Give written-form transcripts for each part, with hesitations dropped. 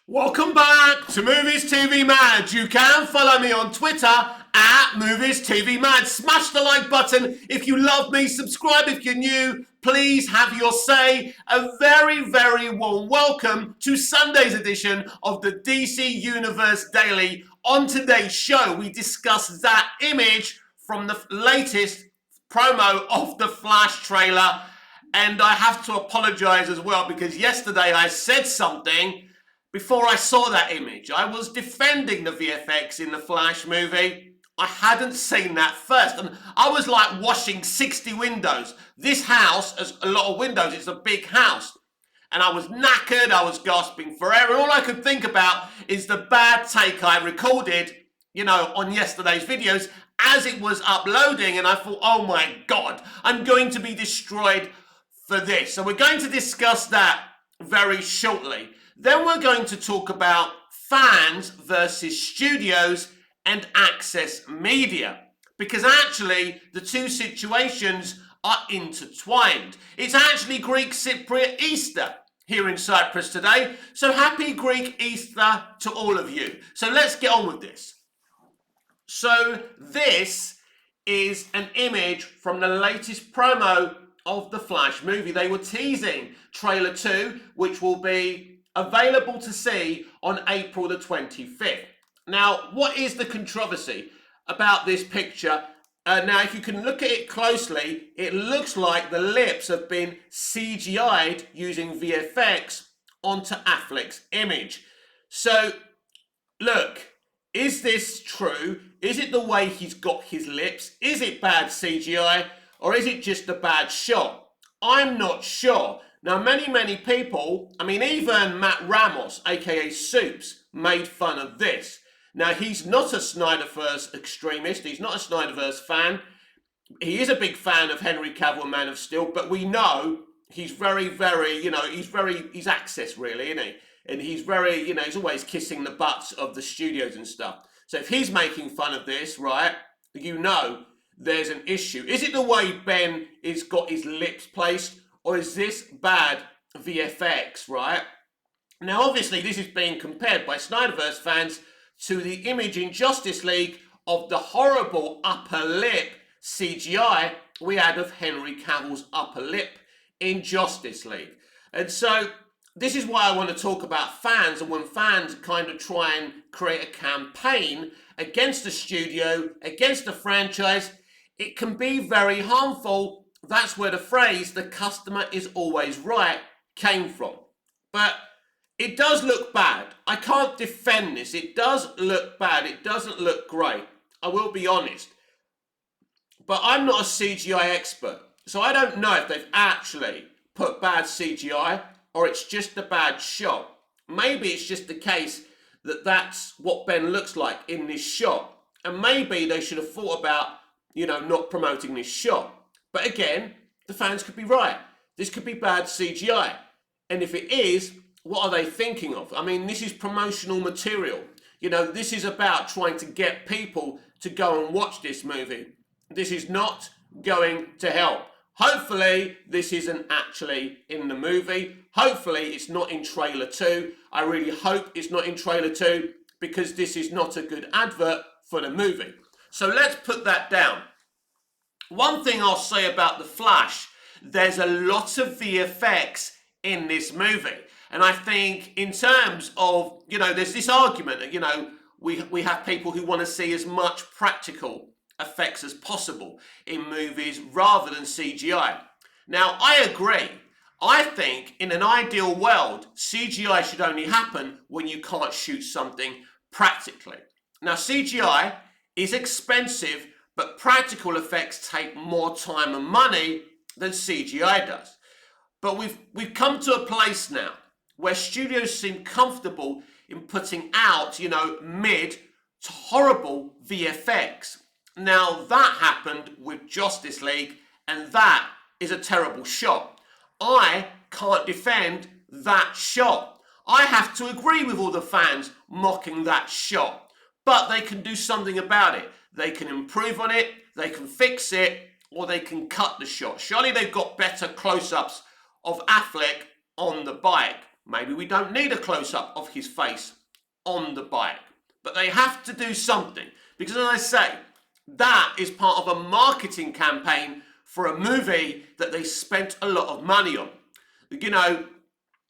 Welcome back to Movies TV Mad. You can follow me on Twitter at Movies TV Mad. Smash the like button if you love me. Subscribe if you're new. Please have your say. A very, very warm welcome to Sunday's edition of the DC Universe Daily. On today's show, we discuss that image from the latest promo of the Flash trailer. And I have to apologize as well because yesterday I said something before I saw that image. I was defending the VFX in the Flash movie. I hadn't seen that first. And I was like washing 60 windows. This house has a lot of windows. It's a big house. And I was knackered. I was gasping for air. And all I could think about is the bad take I recorded, on yesterday's videos as it was uploading. And I thought, oh my God, I'm going to be destroyed for this. So we're going to discuss that very shortly. Then we're going to talk about fans versus studios and access media, because actually the two situations are intertwined. It's actually Greek Cypriot Easter here in Cyprus today, so happy Greek Easter to all of you. So let's get on with this. So this is an image from the latest promo of the Flash movie. They were teasing trailer 2, which will be available to see on April the 25th. Now, what is the controversy about this picture? Now, if you can look at it closely, it looks like the lips have been CGI'd using VFX onto Affleck's image. So, look, is this true? Is it the way he's got his lips? Is it bad CGI? Or is it just a bad shot? I'm not sure. Now, many people, even Matt Ramos, aka Soups, made fun of this. Now, he's not a Snyderverse extremist. He's not a Snyderverse fan. He is a big fan of Henry Cavill, Man of Steel, but we know he's very, he's access really, isn't he? And he's very, he's always kissing the butts of the studios and stuff. So if he's making fun of this, right, there's an issue. Is it the way Ben has got his lips placed? Or is this bad VFX, right? Now, obviously, this is being compared by Snyderverse fans to the image in Justice League of the horrible upper lip CGI we had of Henry Cavill's upper lip in Justice League. And so, this is why I want to talk about fans, and when fans kind of try and create a campaign against the studio, against the franchise, it can be very harmful. That's where the phrase, the customer is always right, came from. But it does look bad. I can't defend this. It does look bad. It doesn't look great. I will be honest. But I'm not a CGI expert. So I don't know if they've actually put bad CGI or it's just a bad shot. Maybe it's just the case that that's what Ben looks like in this shot. And maybe they should have thought about, not promoting this shot. But again, the fans could be right. This could be bad CGI. And if it is, what are they thinking of? This is promotional material. This is about trying to get people to go and watch this movie. This is not going to help. Hopefully, this isn't actually in the movie. Hopefully, it's not in trailer 2. I really hope it's not in trailer 2 because this is not a good advert for the movie. So let's put that down. One thing I'll say about The Flash, there's a lot of VFX in this movie. And I think in terms of, there's this argument that, we have people who want to see as much practical effects as possible in movies rather than CGI. Now, I agree. I think in an ideal world, CGI should only happen when you can't shoot something practically. Now, CGI is expensive, but practical effects take more time and money than CGI does. But we've come to a place now where studios seem comfortable in putting out, mid to horrible VFX. Now that happened with Justice League, and that is a terrible shot. I can't defend that shot. I have to agree with all the fans mocking that shot, but they can do something about it. They can improve on it, they can fix it, or they can cut the shot. Surely they've got better close-ups of Affleck on the bike. Maybe we don't need a close-up of his face on the bike. But they have to do something. Because as I say, that is part of a marketing campaign for a movie that they spent a lot of money on. You know,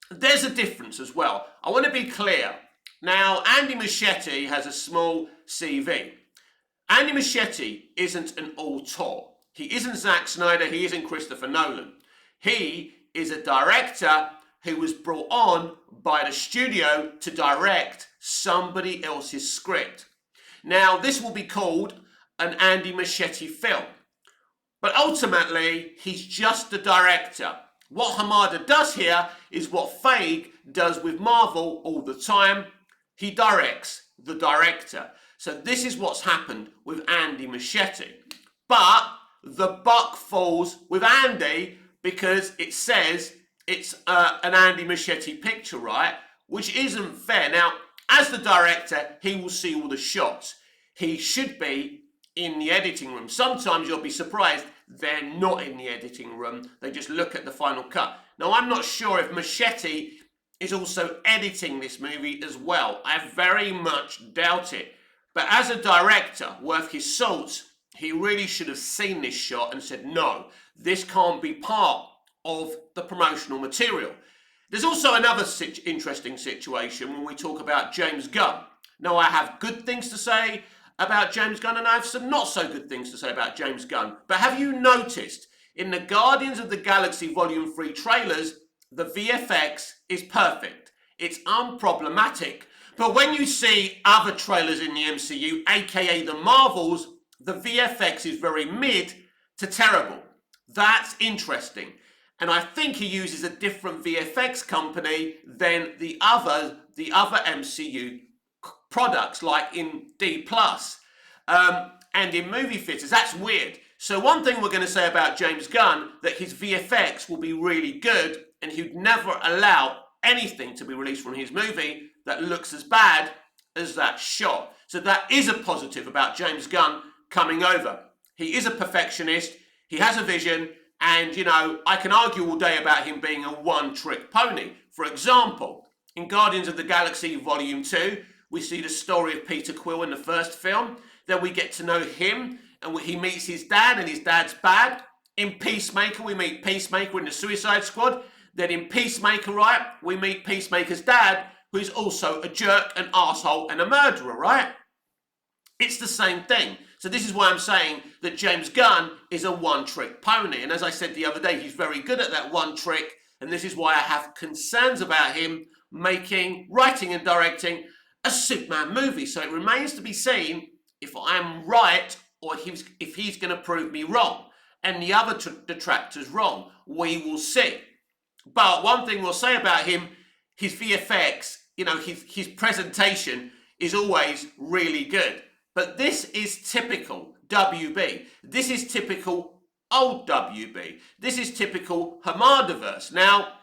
there's a difference as well. I want to be clear. Now, Andy Muschietti has a small CV. Andy Muschietti isn't an auteur. He isn't Zack Snyder. He isn't Christopher Nolan. He is a director who was brought on by the studio to direct somebody else's script. Now, this will be called an Andy Muschietti film. But ultimately, he's just the director. What Hamada does here is what Feige does with Marvel all the time. He directs the director. So this is what's happened with Andy Muschietti. But the buck falls with Andy because it says it's an Andy Muschietti picture, right? Which isn't fair. Now, as the director, he will see all the shots. He should be in the editing room. Sometimes you'll be surprised they're not in the editing room. They just look at the final cut. Now, I'm not sure if Muschietti is also editing this movie as well. I very much doubt it. But as a director worth his salt, he really should have seen this shot and said, no, this can't be part of the promotional material. There's also another interesting situation when we talk about James Gunn. Now, I have good things to say about James Gunn and I have some not so good things to say about James Gunn. But have you noticed in the Guardians of the Galaxy Volume 3 trailers, the VFX is perfect. It's unproblematic. But when you see other trailers in the MCU, aka the Marvels, the VFX is very mid to terrible. That's interesting. And I think he uses a different VFX company than the other MCU products, like in D+, and in movie theatres. That's weird. So one thing we're going to say about James Gunn, that his VFX will be really good, and he'd never allow anything to be released from his movie that looks as bad as that shot. So that is a positive about James Gunn coming over. He is a perfectionist, he has a vision, and, you know, I can argue all day about him being a one-trick pony. For example, in Guardians of the Galaxy Volume 2, we see the story of Peter Quill in the first film. Then we get to know him, and he meets his dad, and his dad's bad. In Peacemaker, we meet Peacemaker in the Suicide Squad. Then in Peacemaker, right, we meet Peacemaker's dad, who is also a jerk, an arsehole, and a murderer, right? It's the same thing. So this is why I'm saying that James Gunn is a one-trick pony. And as I said the other day, he's very good at that one trick. And this is why I have concerns about him writing and directing a Superman movie. So it remains to be seen if I'm right or if he's going to prove me wrong and the other detractors wrong. We will see. But one thing we'll say about him, his VFX, you know, his presentation is always really good. But this is typical WB. This is typical old WB. This is typical Hamadaverse. Now,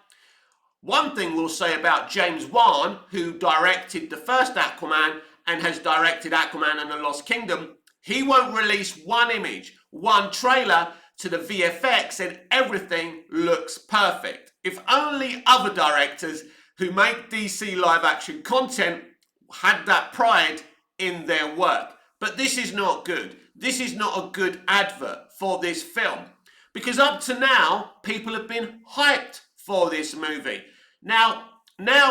one thing we'll say about James Wan, who directed the first Aquaman and has directed Aquaman and the Lost Kingdom, he won't release one image, one trailer to the VFX and everything looks perfect. If only other directors who make DC live action content had that pride in their work. But this is not good. This is not a good advert for this film. Because up to now, people have been hyped for this movie. Now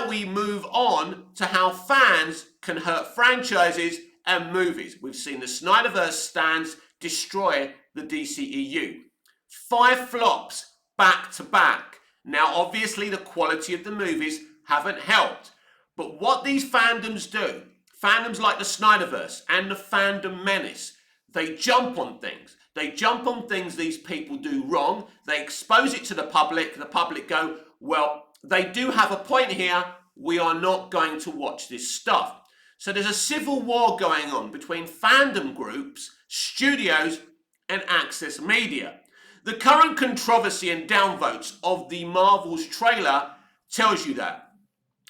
we move on to how fans can hurt franchises and movies. We've seen the Snyderverse stands destroy the DCEU. 5 flops back to back. Now, obviously, the quality of the movies haven't helped. But what these fandoms do, fandoms like the Snyderverse and the Fandom Menace, they jump on things. They jump on things these people do wrong. They expose it to the public. The public go, well, they do have a point here. We are not going to watch this stuff. So there's a civil war going on between fandom groups, studios, and Access Media. The current controversy and downvotes of the Marvel's trailer tells you that.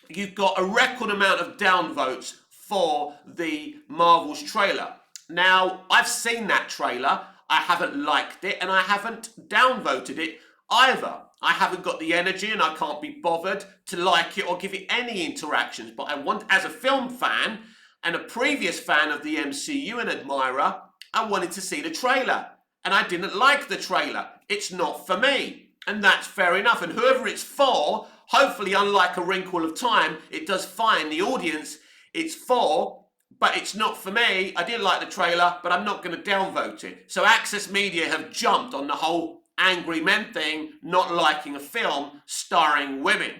You've got a record amount of downvotes for the Marvel's trailer. Now, I've seen that trailer. I haven't liked it and I haven't downvoted it either. I haven't got the energy and I can't be bothered to like it or give it any interactions. But I want, as a film fan and a previous fan of the MCU and admirer, I wanted to see the trailer. And I didn't like the trailer. It's not for me. And that's fair enough. And whoever it's for, hopefully, unlike A Wrinkle of Time, it does find the audience it's for, but it's not for me. I didn't like the trailer, but I'm not going to downvote it. So Access Media have jumped on the whole angry men thing, not liking a film starring women.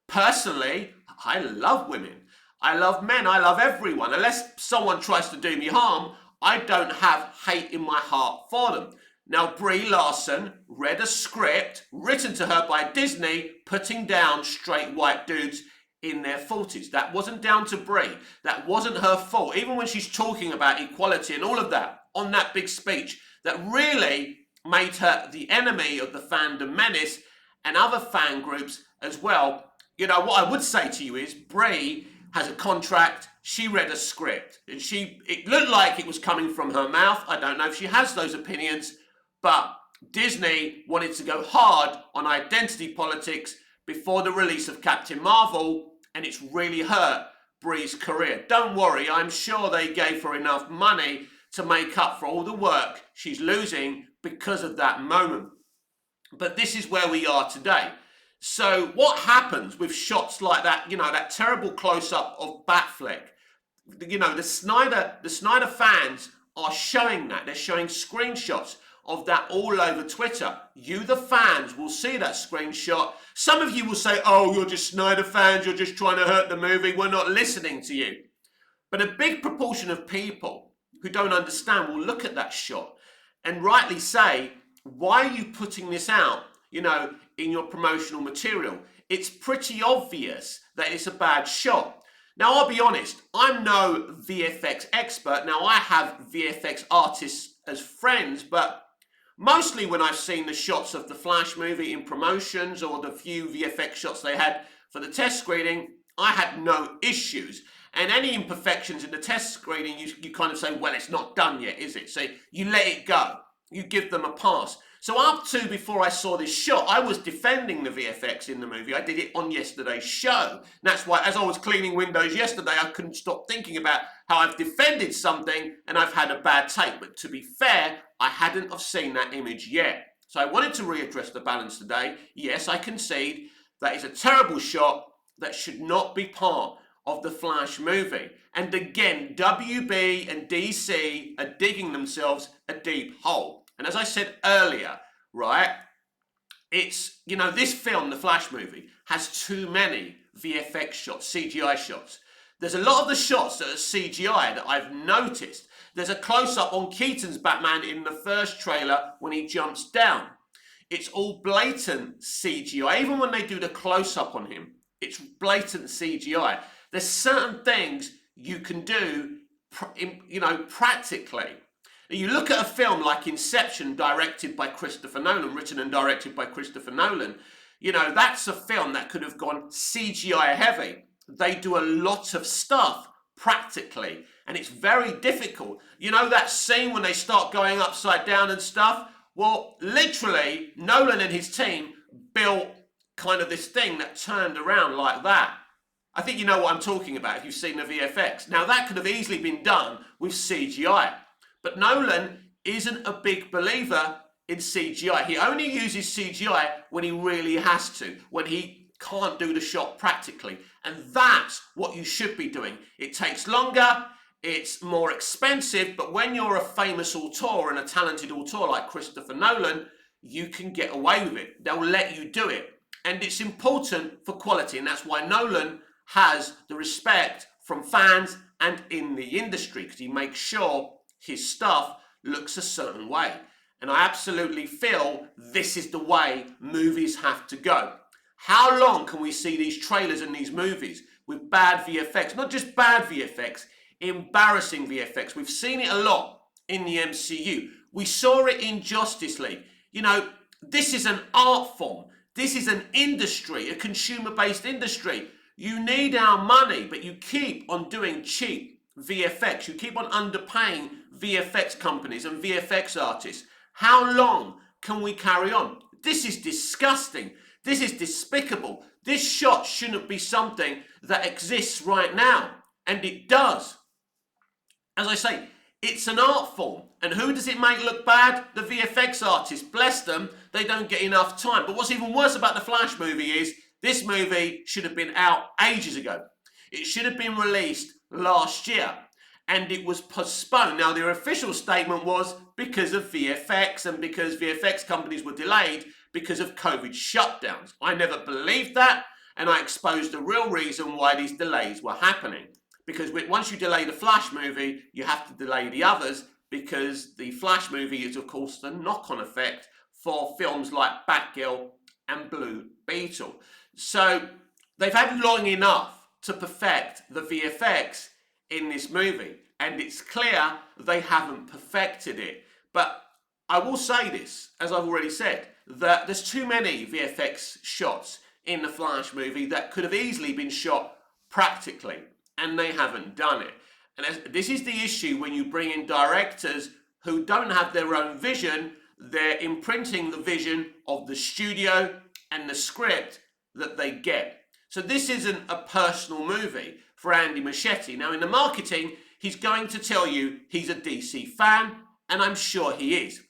Personally, I love women. I love men. I love everyone. Unless someone tries to do me harm, I don't have hate in my heart for them. Now, Brie Larson read a script written to her by Disney, putting down straight white dudes in their 40s. That wasn't down to Brie. That wasn't her fault. Even when she's talking about equality and all of that on that big speech, that really made her the enemy of the fandom menace and other fan groups as well. You know, what I would say to you is Brie has a contract. She read a script and it looked like it was coming from her mouth. I don't know if she has those opinions, but Disney wanted to go hard on identity politics before the release of Captain Marvel, and it's really hurt Brie's career. Don't worry, I'm sure they gave her enough money to make up for all the work she's losing because of that moment. But this is where we are today. So what happens with shots like that, you know, that terrible close-up of Batfleck? You know, the Snyder fans are showing that. They're showing screenshots of that all over Twitter. You, the fans, will see that screenshot. Some of you will say, oh, you're just Snyder fans, you're just trying to hurt the movie, we're not listening to you. But a big proportion of people who don't understand will look at that shot and rightly say, why are you putting this out, you know, in your promotional material? It's pretty obvious that it's a bad shot. Now, I'll be honest, I'm no VFX expert. Now, I have VFX artists as friends, but mostly when I've seen the shots of the Flash movie in promotions or the few VFX shots they had for the test screening, I had no issues. And any imperfections in the test screening, you kind of say, well, it's not done yet, is it? So you let it go. You give them a pass. So up to before I saw this shot, I was defending the VFX in the movie. I did it on yesterday's show. And that's why, as I was cleaning windows yesterday, I couldn't stop thinking about how I've defended something and I've had a bad take. But to be fair, I hadn't have seen that image yet. So I wanted to readdress the balance today. Yes, I concede that is a terrible shot that should not be part of the Flash movie. And again, WB and DC are digging themselves a deep hole. And as I said earlier, right, it's, you know, this film, the Flash movie, has too many VFX shots, CGI shots. There's a lot of the shots that are CGI that I've noticed. There's a close-up on Keaton's Batman in the first trailer when he jumps down. It's all blatant CGI. Even when they do the close-up on him, it's blatant CGI. There's certain things you can do, you know, practically. You look at a film like Inception, directed by Christopher Nolan, written and directed by Christopher Nolan, you know, that's a film that could have gone CGI heavy. They do a lot of stuff practically, and it's very difficult. You know that scene when they start going upside down and stuff? Well, literally, Nolan and his team built kind of this thing that turned around like that. I think you know what I'm talking about if you've seen the VFX. Now, that could have easily been done with CGI. But Nolan isn't a big believer in CGI. He only uses CGI when he really has to, when he can't do the shot practically. And that's what you should be doing. It takes longer, it's more expensive, but when you're a famous auteur and a talented auteur like Christopher Nolan, you can get away with it. They'll let you do it. And it's important for quality, and that's why Nolan has the respect from fans and in the industry, because he makes sure his stuff looks a certain way. And I absolutely feel this is the way movies have to go. How long can we see these trailers and these movies with bad VFX? Not just bad VFX, embarrassing VFX. We've seen it a lot in the MCU. We saw it in Justice League. You know, this is an art form. This is an industry, a consumer-based industry. You need our money, but you keep on doing cheap VFX. You keep on underpaying VFX companies and VFX artists. How long can we carry on? This is disgusting. This is despicable. This shot shouldn't be something that exists right now. And it does. As I say, it's an art form. And who does it make look bad? The VFX artists. Bless them, they don't get enough time. But what's even worse about the Flash movie is this movie should have been out ages ago. It should have been released last year. And it was postponed. Now, their official statement was because of VFX and because VFX companies were delayed because of COVID shutdowns. I never believed that, and I exposed the real reason why these delays were happening. Because once you delay the Flash movie, you have to delay the others, because the Flash movie is, of course, the knock-on effect for films like Batgirl and Blue Beetle. So they've had long enough to perfect the VFX in this movie, and it's clear they haven't perfected it. But I will say this, as I've already said, that there's too many VFX shots in the Flash movie that could have easily been shot practically, and they haven't done it. And this is the issue when you bring in directors who don't have their own vision. They're imprinting the vision of the studio and the script that they get. So this isn't a personal movie for Andy Muschietti. Now, in the marketing, he's going to tell you he's a DC fan, and I'm sure he is.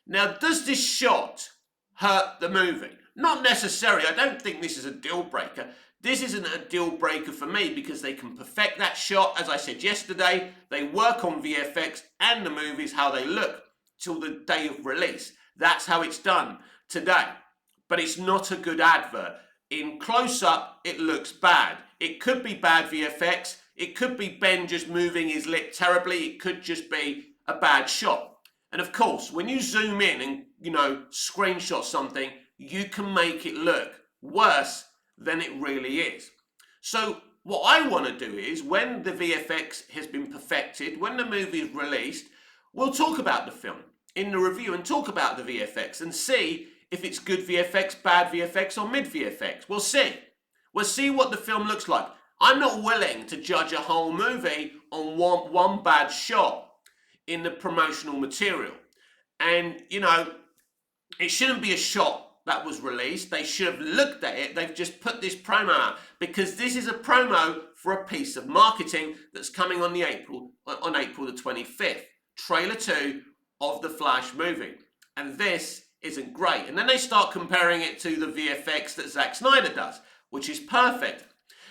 Now, does this shot hurt the movie? Not necessarily. I don't think this is a deal breaker. This isn't a deal breaker for me because they can perfect that shot. As I said yesterday, they work on VFX and the movies, how they look, till the day of release. That's how it's done today. But it's not a good advert. In close-up, it looks bad. It could be bad VFX. It could be Ben just moving his lip terribly. It could just be a bad shot. And of course, when you zoom in and, screenshot something, you can make it look worse than it really is. So what I want to do is, when the VFX has been perfected, when the movie is released, we'll talk about the film in the review and talk about the VFX and see if it's good VFX, bad VFX, or mid VFX. We'll see. We'll see what the film looks like. I'm not willing to judge a whole movie on one bad shot in the promotional material. And, it shouldn't be a shot that was released. They should have looked at it. They've just put this promo out because this is a promo for a piece of marketing that's coming on April the 25th. Trailer 2 of the Flash movie. And this isn't great. And then they start comparing it to the VFX that Zack Snyder does, which is perfect.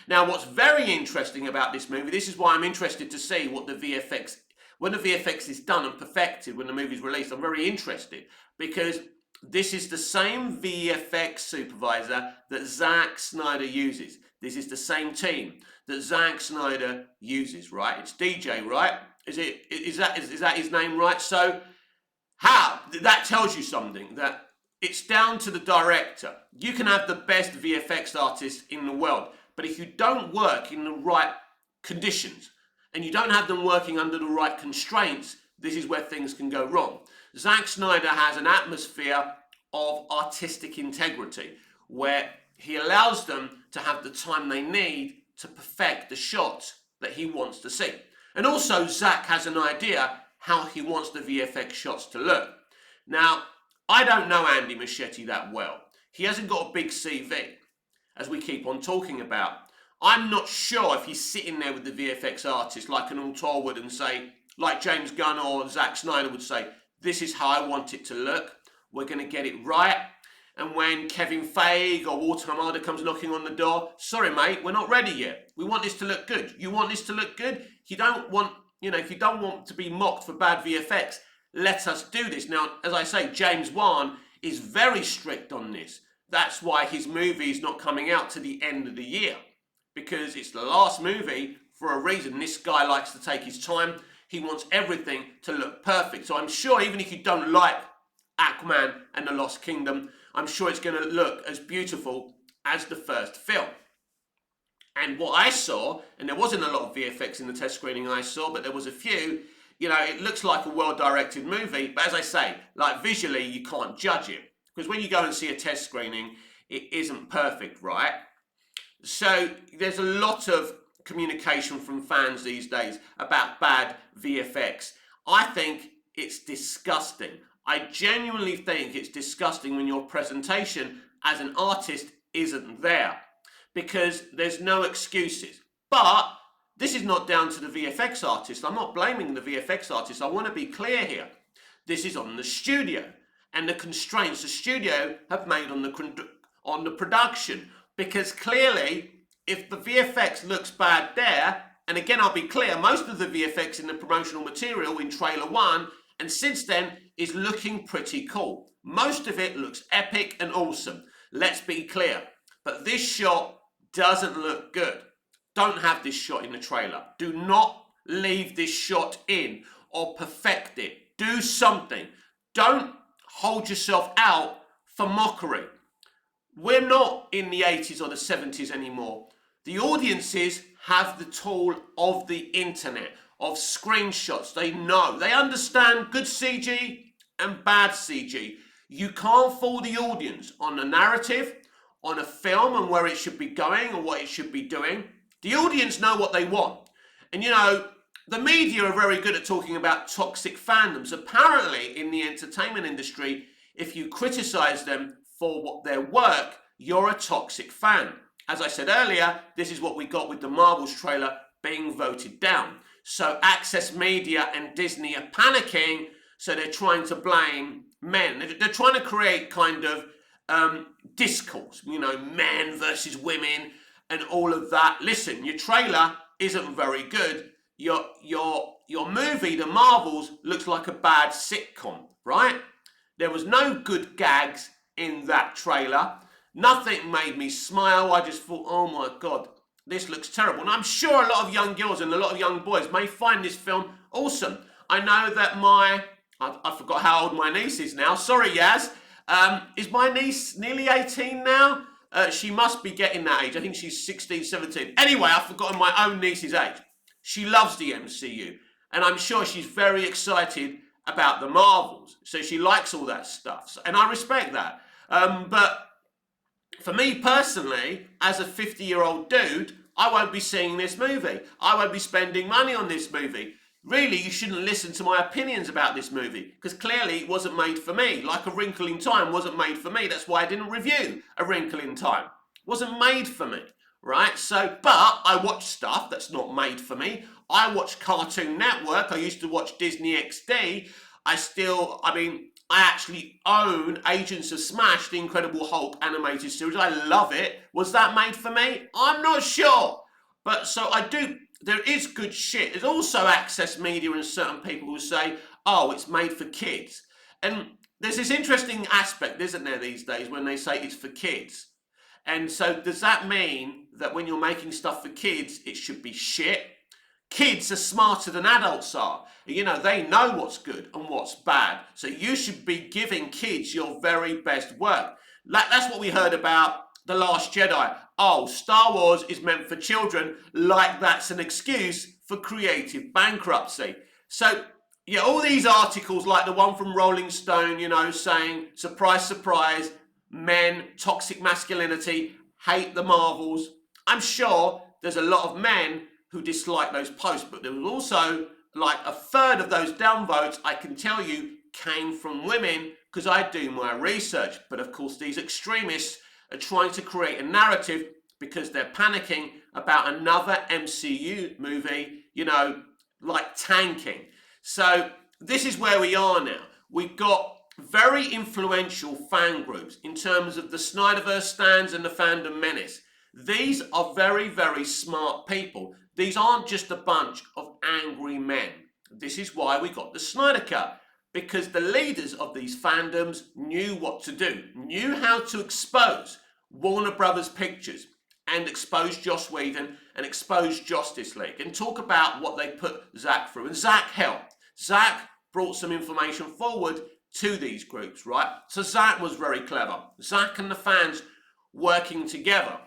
Now, what's very interesting about this movie, this is why I'm interested to see what the VFX, when the VFX is done and perfected, when the movie's released, I'm very interested because this is the same VFX supervisor that Zack Snyder uses. This is the same team that Zack Snyder uses, right? It's DJ, right? Is that his name, right? So how? That tells you something, that it's down to the director. You can have the best VFX artists in the world, but if you don't work in the right conditions and you don't have them working under the right constraints, this is where things can go wrong. Zack Snyder has an atmosphere of artistic integrity where he allows them to have the time they need to perfect the shots that he wants to see. And also, Zack has an idea how he wants the VFX shots to look. Now, I don't know Andy Muschietti that well. He hasn't got a big CV, as we keep on talking about. I'm not sure if he's sitting there with the VFX artist like an auteur would and say, like James Gunn or Zack Snyder would say, this is how I want it to look. We're going to get it right. And when Kevin Feige or Walter Hamada comes knocking on the door, sorry, mate, we're not ready yet. We want this to look good. You want this to look good? You don't want, if you don't want to be mocked for bad VFX, let us do this. Now, as I say, James Wan is very strict on this. That's why his movie is not coming out to the end of the year, because it's the last movie for a reason. This guy likes to take his time. He wants everything to look perfect. So I'm sure even if you don't like Aquaman and the Lost Kingdom, I'm sure it's going to look as beautiful as the first film. And what I saw, and there wasn't a lot of VFX in the test screening I saw, but there was a few, it looks like a well-directed movie. But as I say, like visually, you can't judge it. Because when you go and see a test screening, it isn't perfect, right? So there's a lot of communication from fans these days about bad VFX. I think it's disgusting. I genuinely think it's disgusting when your presentation as an artist isn't there, because there's no excuses. But this is not down to the VFX artist. I'm not blaming the VFX artist. I want to be clear here. This is on the studio and the constraints the studio have made on the production. Because clearly, if the VFX looks bad there, and again, I'll be clear, most of the VFX in the promotional material in trailer 1 and since then is looking pretty cool. Most of it looks epic and awesome. Let's be clear. But this shot doesn't look good. Don't have this shot in the trailer. Do not leave this shot in or perfect it. Do something. Don't hold yourself out for mockery. We're not in the 80s or the 70s anymore. The audiences have the tool of the internet, of screenshots. They know. They understand good CG and bad CG. You can't fool the audience on a narrative, on a film and where it should be going or what it should be doing. The audience know what they want. And you know, the media are very good at talking about toxic fandoms. Apparently, in the entertainment industry, if you criticize them for what their work, you're a toxic fan. As I said earlier, this is what we got with the Marvels trailer being voted down. So Access Media and Disney are panicking, so they're trying to blame men. They're trying to create kind of discourse, you know, men versus women and all of that. Listen, your trailer isn't very good. Your movie, The Marvels, looks like a bad sitcom, right? There was no good gags in that trailer. Nothing made me smile. I just thought, oh my God, this looks terrible. And I'm sure a lot of young girls and a lot of young boys may find this film awesome. I know that I forgot how old my niece is now. Sorry, Yaz. Is my niece nearly 18 now? She must be getting that age. I think she's 16, 17. Anyway, I've forgotten my own niece's age. She loves the MCU. And I'm sure she's very excited about the Marvels. So she likes all that stuff. And I respect that. But for me personally, as a 50-year-old dude, I won't be seeing this movie. I won't be spending money on this movie. Really, you shouldn't listen to my opinions about this movie, because clearly it wasn't made for me. Like A Wrinkle in Time wasn't made for me. That's why I didn't review A Wrinkle in Time. It wasn't made for me, right? So, but I watch stuff that's not made for me. I watch Cartoon Network. I used to watch Disney XD. I actually own Agents of Smash, the Incredible Hulk animated series. I love it. Was that made for me? I'm not sure. But so I do. There is good shit. There's also Access Media and certain people who say, oh, it's made for kids. And there's this interesting aspect, isn't there, these days, when they say it's for kids. And so does that mean that when you're making stuff for kids, it should be shit? Kids are smarter than adults are. You know, they know what's good and what's bad. So you should be giving kids your very best work. That's what we heard about The Last Jedi. Oh, Star Wars is meant for children, like that's an excuse for creative bankruptcy. So, yeah, all these articles, like the one from Rolling Stone, you know, saying, surprise, surprise, men, toxic masculinity, hate the Marvels. I'm sure there's a lot of men who dislike those posts, but there was also like a third of those downvotes, I can tell you, came from women, because I do my research. But of course, these extremists are trying to create a narrative because they're panicking about another MCU movie, you know, like tanking. So this is where we are now. We've got very influential fan groups in terms of the Snyderverse stands and the Fandom Menace. These are very, very smart people. These aren't just a bunch of angry men. This is why we got the Snyder Cut, because the leaders of these fandoms knew what to do, knew how to expose Warner Brothers Pictures and expose Joss Whedon and expose Justice League and talk about what they put Zack through. And Zack helped. Zack brought some information forward to these groups, right? So Zack was very clever. Zack and the fans working together.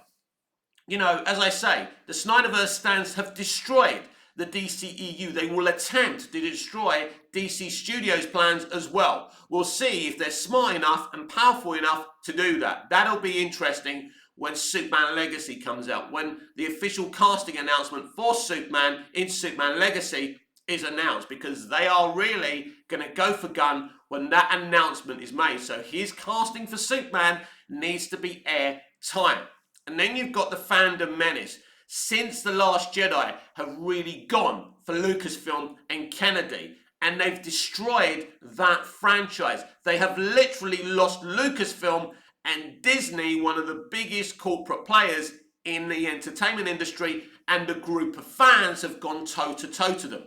You know, as I say, the Snyderverse stands have destroyed the DCEU. They will attempt to destroy DC Studios' plans as well. We'll see if they're smart enough and powerful enough to do that. That'll be interesting when Superman Legacy comes out, when the official casting announcement for Superman in Superman Legacy is announced, because they are really going to go for gun when that announcement is made. So his casting for Superman needs to be airtight. And then you've got the fandom menace. Since The Last Jedi have really gone for Lucasfilm and Kennedy, and they've destroyed that franchise. They have literally lost Lucasfilm and Disney, one of the biggest corporate players in the entertainment industry, and a group of fans have gone toe-to-toe to them.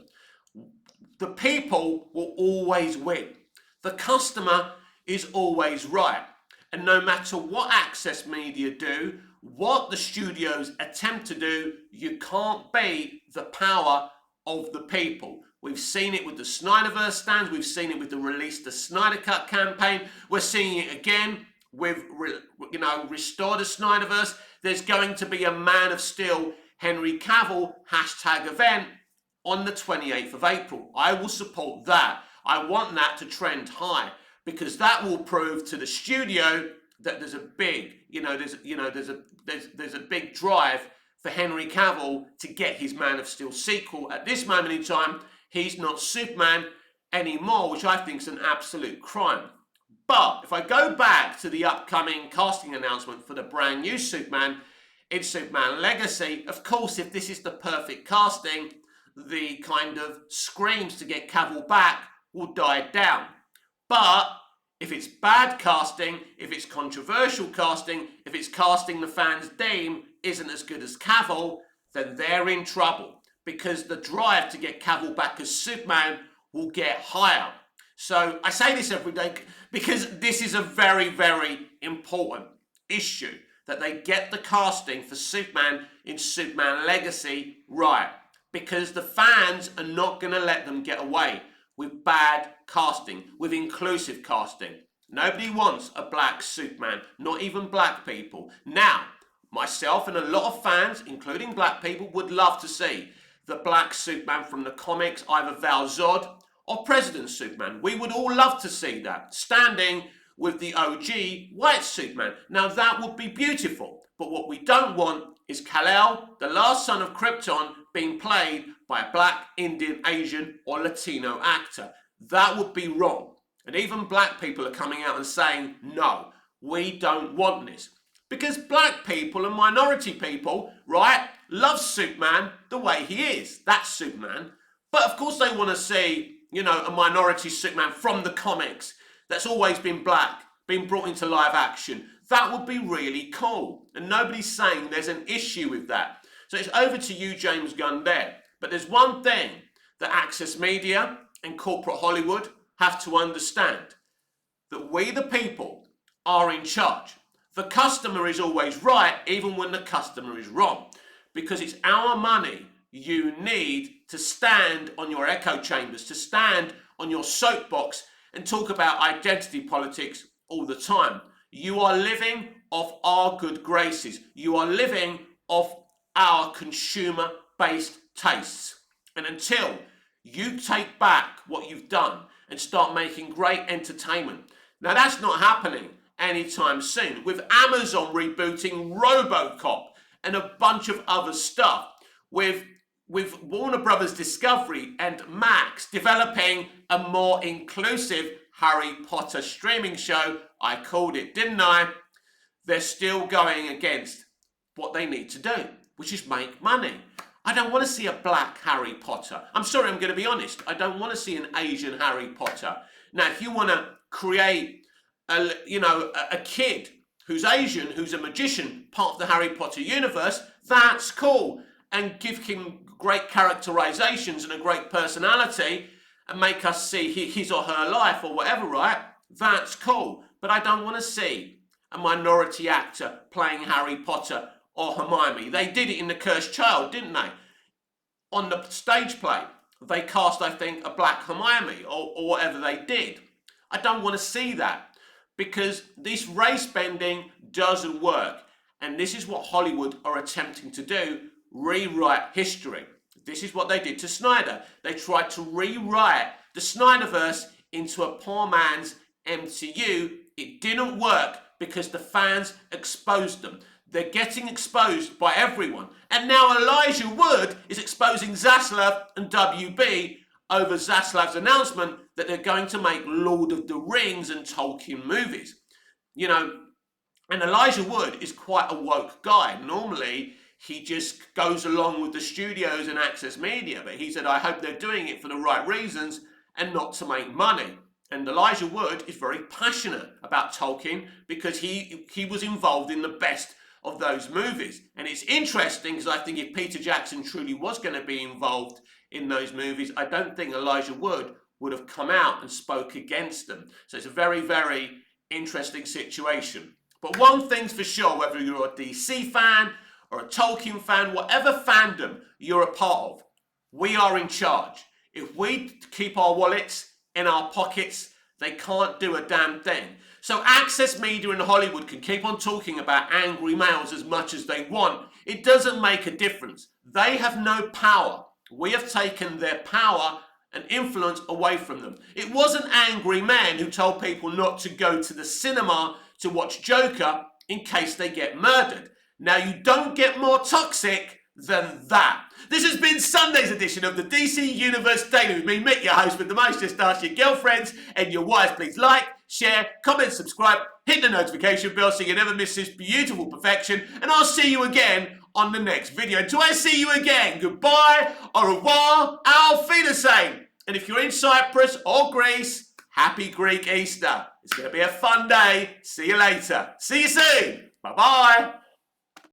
The people will always win. The customer is always right. And no matter what Access Media do, what the studios attempt to do, you can't beat the power of the people. We've seen it with the Snyderverse stands. We've seen it with the Release the Snyder Cut campaign. We're seeing it again with, Restore the Snyderverse. There's going to be a Man of Steel Henry Cavill #event on the 28th of April. I will support that. I want that to trend high, because that will prove to the studio that there's a big, there's a big drive for Henry Cavill to get his Man of Steel sequel. At this moment in time, he's not Superman anymore, which I think is an absolute crime. But if I go back to the upcoming casting announcement for the brand new Superman in Superman Legacy, of course, if this is the perfect casting, the kind of screams to get Cavill back will die down. But if it's bad casting, if it's controversial casting, if it's casting the fans deem isn't as good as Cavill, then they're in trouble, because the drive to get Cavill back as Superman will get higher. So I say this every day because this is a very, very important issue, that they get the casting for Superman in Superman Legacy right, because the fans are not going to let them get away with bad casting, with inclusive casting. Nobody wants a black Superman, not even black people. Now, myself and a lot of fans, including black people, would love to see the black Superman from the comics, either Val Zod or President Superman. We would all love to see that, standing with the OG white Superman. Now, that would be beautiful. But what we don't want is Kal-El, the last son of Krypton, being played by a black, Indian, Asian or Latino actor. That would be wrong. And even black people are coming out and saying, no, we don't want this. Because black people and minority people, right, love Superman the way he is. That's Superman. But of course they want to see, a minority Superman from the comics that's always been black, being brought into live action. That would be really cool. And nobody's saying there's an issue with that. So it's over to you, James Gunn, there. But there's one thing that Access Media and corporate Hollywood have to understand, that we the people are in charge. The customer is always right, even when the customer is wrong, because it's our money. You need to stand on your echo chambers, to stand on your soapbox and talk about identity politics all the time. You are living off our good graces. You are living off our consumer-based tastes. And until you take back what you've done and start making great entertainment, now that's not happening anytime soon. With Amazon rebooting RoboCop and a bunch of other stuff, with Warner Brothers Discovery and Max developing a more inclusive Harry Potter streaming show, I called it, didn't I? They're still going against what they need to do, which is make money. I don't want to see a black Harry Potter. I'm sorry, I'm going to be honest. I don't want to see an Asian Harry Potter. Now, if you want to create a kid who's Asian, who's a magician, part of the Harry Potter universe, that's cool. And give him great characterizations and a great personality and make us see his or her life or whatever, right? That's cool. But I don't want to see a minority actor playing Harry Potter or Hermione. They did it in The Cursed Child, didn't they? On the stage play, they cast, I think, a black Hermione or whatever they did. I don't want to see that, because this race bending doesn't work. And this is what Hollywood are attempting to do, rewrite history. This is what they did to Snyder. They tried to rewrite the Snyderverse into a poor man's MCU. It didn't work because the fans exposed them. They're getting exposed by everyone. And now Elijah Wood is exposing Zaslav and WB over Zaslav's announcement that they're going to make Lord of the Rings and Tolkien movies. You know, and Elijah Wood is quite a woke guy. Normally, he just goes along with the studios and Access Media, but he said, I hope they're doing it for the right reasons and not to make money. And Elijah Wood is very passionate about Tolkien because he was involved in the best of those movies. And it's interesting because I think if Peter Jackson truly was going to be involved in those movies, I don't think Elijah Wood would have come out and spoke against them. So it's a very, very interesting situation. But one thing's for sure, whether you're a DC fan or a Tolkien fan, whatever fandom you're a part of, we are in charge. If we keep our wallets in our pockets, they can't do a damn thing. So Access Media and Hollywood can keep on talking about angry males as much as they want. It doesn't make a difference. They have no power. We have taken their power and influence away from them. It wasn't angry men who told people not to go to the cinema to watch Joker in case they get murdered. Now, you don't get more toxic than that. This has been Sunday's edition of the DC Universe Daily with me, Mick, your host with the most. Just ask your girlfriends and your wives. Please like, share, comment, subscribe, hit the notification bell so you never miss this beautiful perfection. And I'll see you again on the next video. Until I see you again, goodbye, au revoir, auf Wiedersehen. And if you're in Cyprus or Greece, happy Greek Easter. It's going to be a fun day. See you later. See you soon. Bye-bye.